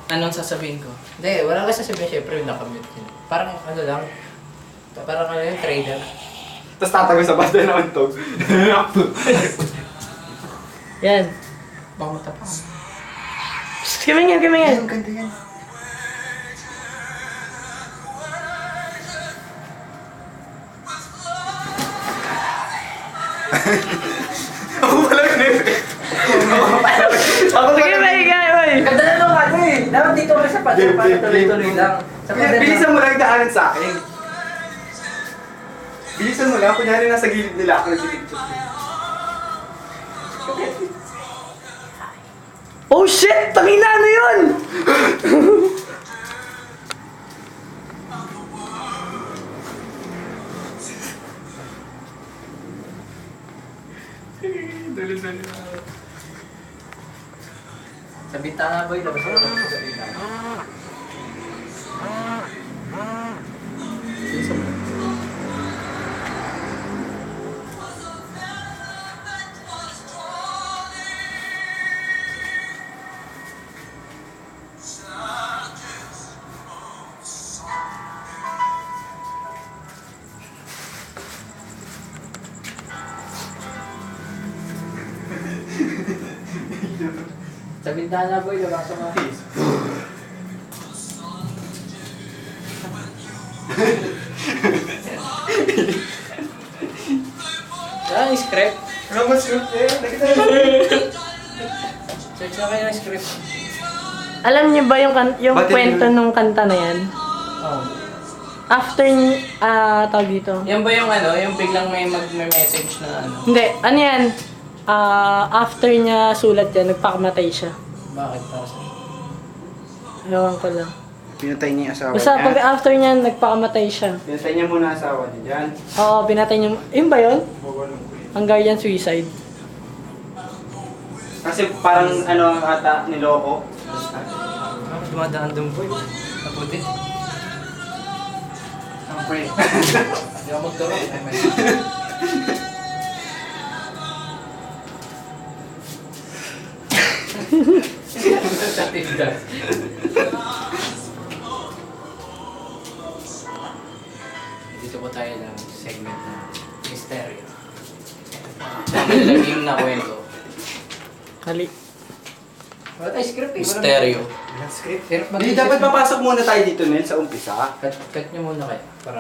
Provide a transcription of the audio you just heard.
Anong sasabihin ko? Hindi, wala ka sasabihin syempre yung nakamute yun. Parang ano lang, parang ano yung trader. Tapos tatago sa bata na untog. Yan. Baka matapang. Kimingan. Ang ganda yan. Ako pala yun eh. Sige, may. Ganda na nung ano eh. Dapat dito ka sa padre para tuloy-tuloy lang. Sa padre Bilisan mo lang daanan sa akin. Bilisan mo lang, kunyari nasa gilid nila ako nag-picture. Oh shit! Tangina, ano yun? Dali-dali. Sa bintana boy, labas mo lang sa bintana. Sa bintana boy, labas mo. Yan, script. Ano ba script eh? Nakita mo? Search na kayo ng script. Alam niyo ba yung, Bakit kwento yun? nung kanta na yan? Oh. After, tawag dito. Yan ba yung ano, yung biglang may mag-message na ano? Hindi, ano yan? After niya sulat yan, nagpakamatay siya. Bakit para sa... Ewan ko lang. Pinatay niya yung asawa Basta niya. pag after niya, nagpakamatay siya. Pinatay niya muna asawa niya dyan. Oo, pinatay niya. Yun ba yun? Bawalong ko yun. Hungarian suicide. Kasi parang ano ata niloko. Dumadaan doon boy. Kaputi. Ang pre. Hindi ako magturo. Sa tindas. Dito po tayo ng segment na misteryo. Laging na kwento. Hali. Wala tayo script eh. Misteryo. Walang script. Hirap Hindi, dapat papasok muna tayo dito, Nel, sa umpisa. Cut nyo muna kayo. Para